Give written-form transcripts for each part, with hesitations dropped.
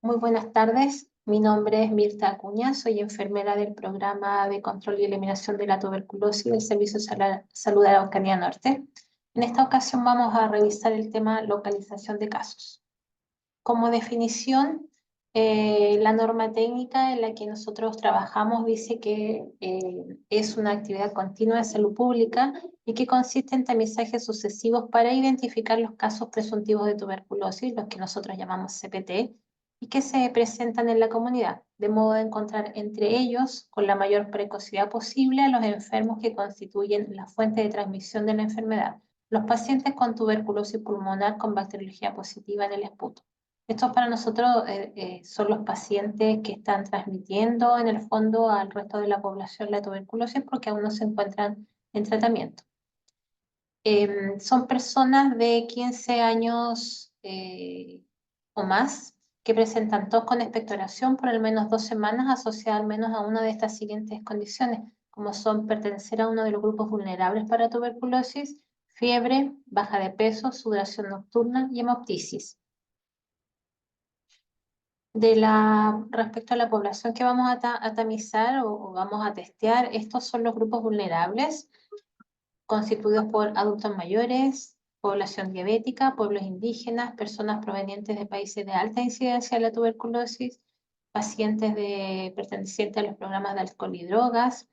Muy buenas tardes, mi nombre es Mirta Acuña, soy enfermera del programa de control y eliminación de la tuberculosis del Servicio Salud de Araucanía Norte. En esta ocasión vamos a revisar el tema localización de casos. Como definición, la norma técnica en la que nosotros trabajamos dice que es una actividad continua de salud pública y que consiste en tamizajes sucesivos para identificar los casos presuntivos de tuberculosis, los que nosotros llamamos CPT, y que se presentan en la comunidad, de modo de encontrar entre ellos, con la mayor precocidad posible, a los enfermos que constituyen la fuente de transmisión de la enfermedad, los pacientes con tuberculosis pulmonar con bacteriología positiva en el esputo. Estos para nosotros son los pacientes que están transmitiendo en el fondo al resto de la población la tuberculosis porque aún no se encuentran en tratamiento. Son personas de 15 años o más que presentan tos con expectoración por al menos 2 semanas asociada al menos a una de estas siguientes condiciones, como son pertenecer a uno de los grupos vulnerables para tuberculosis, fiebre, baja de peso, sudoración nocturna y hemoptisis. Respecto a la población que vamos a tamizar o vamos a testear, estos son los grupos vulnerables constituidos por adultos mayores, población diabética, pueblos indígenas, personas provenientes de países de alta incidencia de la tuberculosis, pacientes pertenecientes a los programas de alcohol y drogas,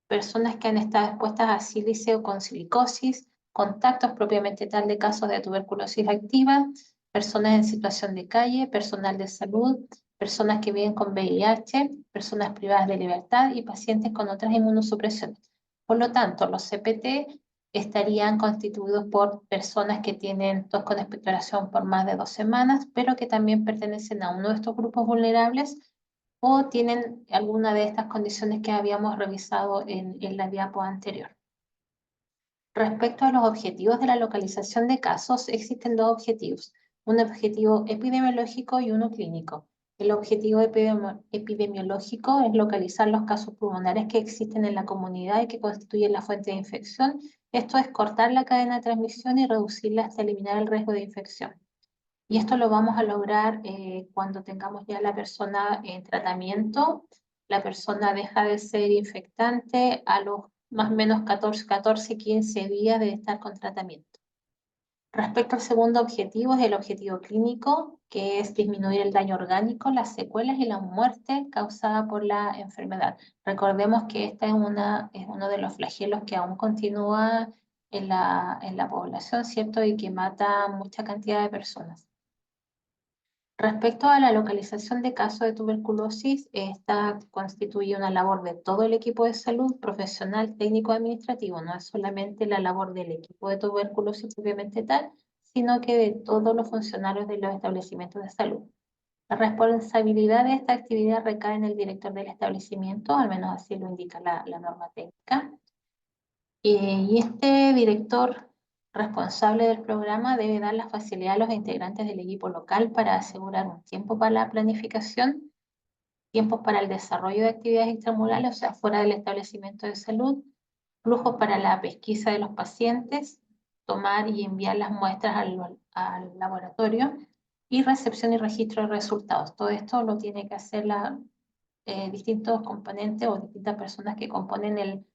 personas que han estado expuestas a sílice o con silicosis, contactos propiamente tal de casos de tuberculosis activa, personas en situación de calle, personal de salud, personas que viven con VIH, personas privadas de libertad y pacientes con otras inmunosupresiones. Por lo tanto, los CPT estarían constituidos por personas que tienen tos con expectoración por más de 2 semanas, pero que también pertenecen a uno de estos grupos vulnerables o tienen alguna de estas condiciones que habíamos revisado en la diapo anterior. Respecto a los objetivos de la localización de casos, existen dos objetivos, un objetivo epidemiológico y uno clínico. El objetivo epidemiológico es localizar los casos pulmonares que existen en la comunidad y que constituyen la fuente de infección. Esto es cortar la cadena de transmisión y reducirla hasta eliminar el riesgo de infección. Y esto lo vamos a lograr cuando tengamos ya la persona en tratamiento. La persona deja de ser infectante a los más o menos 14, 15 días de estar con tratamiento. Respecto al segundo objetivo, es el objetivo clínico, que es disminuir el daño orgánico, las secuelas y la muerte causada por la enfermedad. Recordemos que esta es uno de los flagelos que aún continúa en la población, ¿cierto? Y que mata mucha cantidad de personas. Respecto a la localización de casos de tuberculosis, esta constituye una labor de todo el equipo de salud, profesional, técnico, administrativo. No es solamente la labor del equipo de tuberculosis propiamente tal, sino que de todos los funcionarios de los establecimientos de salud. La responsabilidad de esta actividad recae en el director del establecimiento, al menos así lo indica la norma técnica. Y este director responsable del programa debe dar la facilidad a los integrantes del equipo local para asegurar un tiempo para la planificación, tiempos para el desarrollo de actividades extramurales, o sea, fuera del establecimiento de salud, flujos para la pesquisa de los pacientes, tomar y enviar las muestras al laboratorio y recepción y registro de resultados. Todo esto lo tiene que hacer distintos componentes o distintas personas que componen el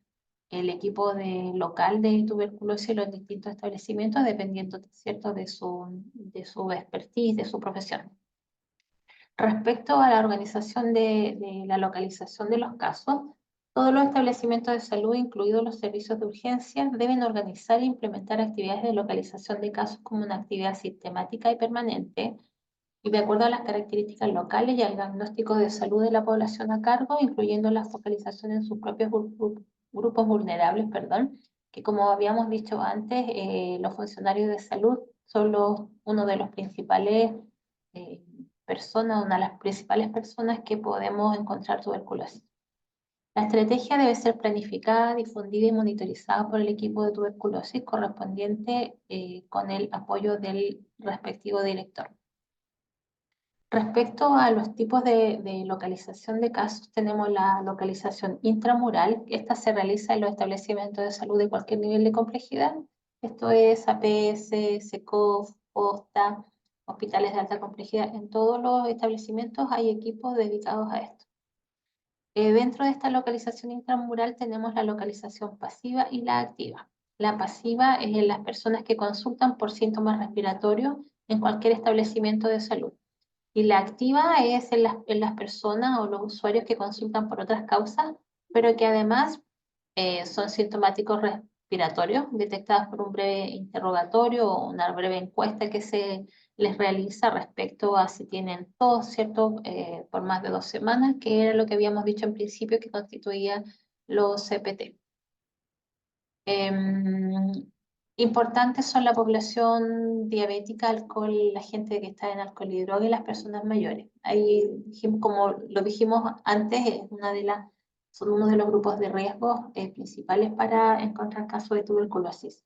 equipo local de tuberculosis en los distintos establecimientos, dependiendo, ¿cierto?, de su expertise, de su profesión. Respecto a la organización de la localización de los casos, todos los establecimientos de salud, incluidos los servicios de urgencia, deben organizar e implementar actividades de localización de casos como una actividad sistemática y permanente, y de acuerdo a las características locales y al diagnóstico de salud de la población a cargo, incluyendo la focalización en sus propios grupos vulnerables, perdón, que como habíamos dicho antes, los funcionarios de salud son uno de los principales personas, una de las principales personas que podemos encontrar tuberculosis. La estrategia debe ser planificada, difundida y monitorizada por el equipo de tuberculosis correspondiente con el apoyo del respectivo director. Respecto a los tipos de localización de casos, tenemos la localización intramural. Esta se realiza en los establecimientos de salud de cualquier nivel de complejidad. Esto es APS, SECOF, POSTA. hospitales de alta complejidad. En todos los establecimientos hay equipos dedicados a esto. Dentro de esta localización intramural tenemos la localización pasiva y la activa. La pasiva es en las personas que consultan por síntomas respiratorios en cualquier establecimiento de salud. Y la activa es en las personas o los usuarios que consultan por otras causas, pero que además son sintomáticos respiratorios detectados por un breve interrogatorio o una breve encuesta que se les realiza respecto a si tienen tos, ¿cierto? Por más de 2 semanas, que era lo que habíamos dicho en principio que constituía los CPT. Importantes son la población diabética, alcohol, la gente que está en alcohol y droga y las personas mayores. Ahí, como lo dijimos antes, son uno de los grupos de riesgo principales para encontrar casos de tuberculosis.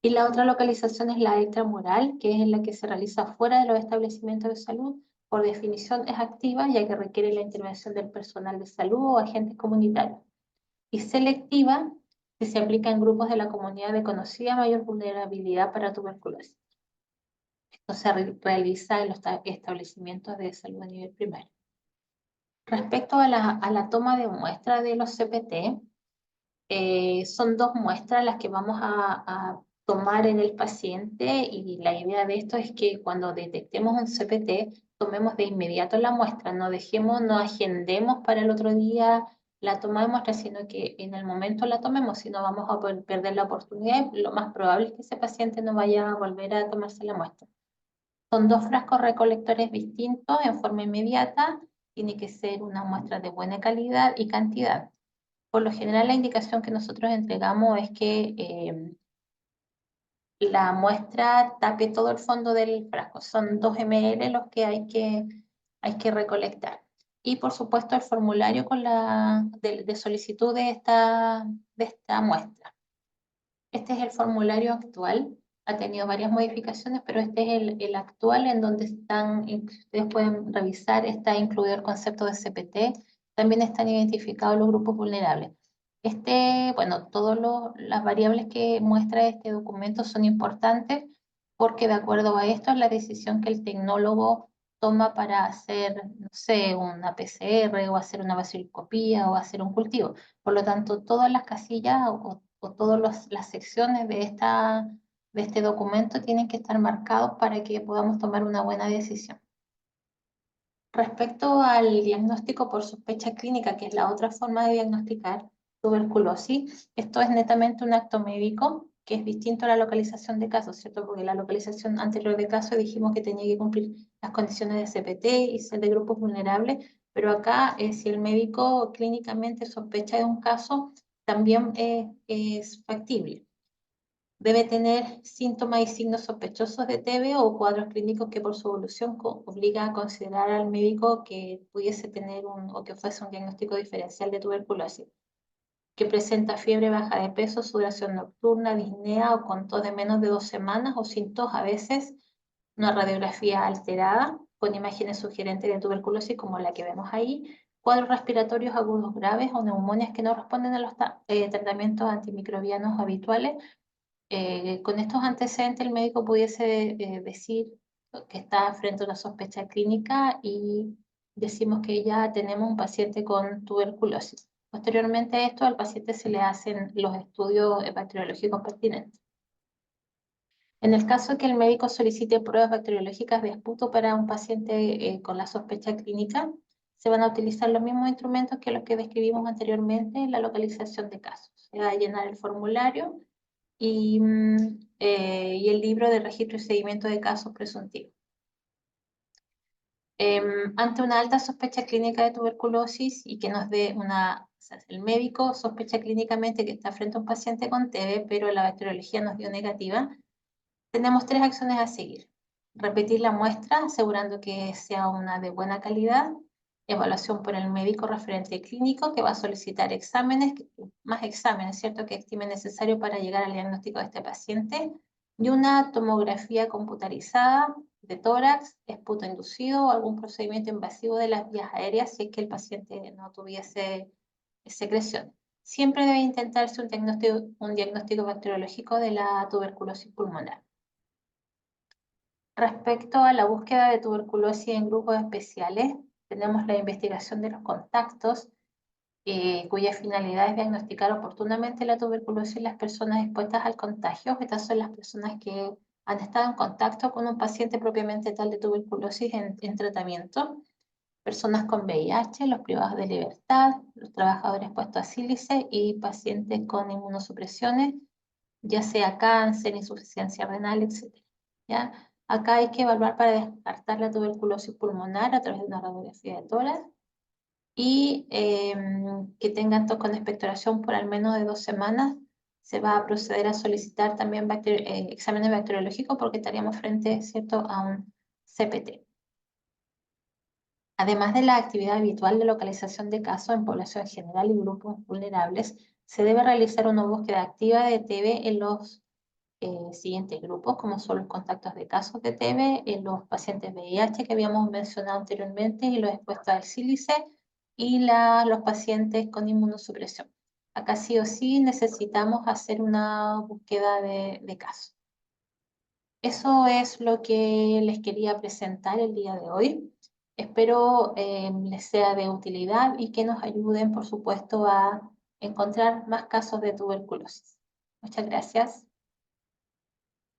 Y la otra localización es la extramural, que es la que se realiza fuera de los establecimientos de salud. Por definición es activa, ya que requiere la intervención del personal de salud o agentes comunitarios. Y selectiva, que se aplica en grupos de la comunidad de conocida mayor vulnerabilidad para tuberculosis. Esto se realiza en los establecimientos de salud a nivel primario. Respecto a la toma de muestra de los CPT, son 2 muestras las que vamos a tomar en el paciente y la idea de esto es que cuando detectemos un CPT, tomemos de inmediato la muestra, no agendemos para el otro día la toma de muestra, sino que en el momento la tomemos, si no vamos a perder la oportunidad, lo más probable es que ese paciente no vaya a volver a tomarse la muestra. Son 2 frascos recolectores distintos en forma inmediata, tiene que ser una muestra de buena calidad y cantidad. Por lo general, la indicación que nosotros entregamos es que la muestra tape todo el fondo del frasco. Son 2 ml los que hay que recolectar. Y por supuesto el formulario de solicitud de esta muestra. Este es el formulario actual. Ha tenido varias modificaciones, pero este es el actual en donde ustedes pueden revisar, está incluido el concepto de CPT, también están identificados los grupos vulnerables. Bueno, todas las variables que muestra este documento son importantes porque de acuerdo a esto es la decisión que el tecnólogo toma para hacer, no sé, una PCR o hacer una baciloscopía o hacer un cultivo. Por lo tanto, todas las casillas o todas las secciones de este documento tienen que estar marcados para que podamos tomar una buena decisión. Respecto al diagnóstico por sospecha clínica, que es la otra forma de diagnosticar tuberculosis, esto es netamente un acto médico, que es distinto a la localización de casos, ¿cierto? Porque la localización anterior de casos dijimos que tenía que cumplir las condiciones de CPT y ser de grupos vulnerables, pero acá si el médico clínicamente sospecha de un caso, también es factible. Debe tener síntomas y signos sospechosos de TB o cuadros clínicos que por su evolución obliga a considerar al médico que pudiese tener o que fuese un diagnóstico diferencial de tuberculosis, que presenta fiebre, baja de peso, sudoración nocturna, disnea o con tos de menos de 2 semanas o sin tos a veces, una radiografía alterada con imágenes sugerentes de tuberculosis como la que vemos ahí, cuadros respiratorios agudos graves o neumonias que no responden a los tratamientos antimicrobianos habituales. Con estos antecedentes el médico pudiese decir que está frente a una sospecha clínica y decimos que ya tenemos un paciente con tuberculosis. Posteriormente a esto, al paciente se le hacen los estudios bacteriológicos pertinentes. En el caso que el médico solicite pruebas bacteriológicas de esputo para un paciente con la sospecha clínica, se van a utilizar los mismos instrumentos que los que describimos anteriormente en la localización de casos. Se va a llenar el formulario y el libro de registro y seguimiento de casos presuntivos. Ante una alta sospecha clínica de tuberculosis y que nos dé o sea, el médico sospecha clínicamente que está frente a un paciente con TB, pero la bacteriología nos dio negativa, tenemos 3 acciones a seguir. Repetir la muestra asegurando que sea una de buena calidad, evaluación por el médico referente clínico que va a solicitar más exámenes, ¿cierto?, que estime necesario para llegar al diagnóstico de este paciente, y una tomografía computarizada de tórax, esputo inducido o algún procedimiento invasivo de las vías aéreas si es que el paciente no tuviese secreción. Siempre debe intentarse un diagnóstico bacteriológico de la tuberculosis pulmonar. Respecto a la búsqueda de tuberculosis en grupos especiales, tenemos la investigación de los contactos, cuya finalidad es diagnosticar oportunamente la tuberculosis en las personas expuestas al contagio. Estas son las personas que han estado en contacto con un paciente propiamente tal de tuberculosis en tratamiento. Personas con VIH, los privados de libertad, los trabajadores expuestos a sílice y pacientes con inmunosupresiones, ya sea cáncer, insuficiencia renal, etc. ¿Ya? Acá hay que evaluar para descartar la tuberculosis pulmonar a través de una radiografía de tórax y que tengan tos con expectoración por al menos de 2 semanas. Se va a proceder a solicitar también exámenes bacteriológicos porque estaríamos frente, ¿cierto?, a un CPT. Además de la actividad habitual de localización de casos en población general y grupos vulnerables, se debe realizar una búsqueda activa de TB en los siguientes grupos, como son los contactos de casos de TB, en los pacientes VIH que habíamos mencionado anteriormente y los expuestos al sílice, y los pacientes con inmunosupresión. Acá sí o sí necesitamos hacer una búsqueda de casos. Eso es lo que les quería presentar el día de hoy. Espero les sea de utilidad y que nos ayuden, por supuesto, a encontrar más casos de tuberculosis. Muchas gracias.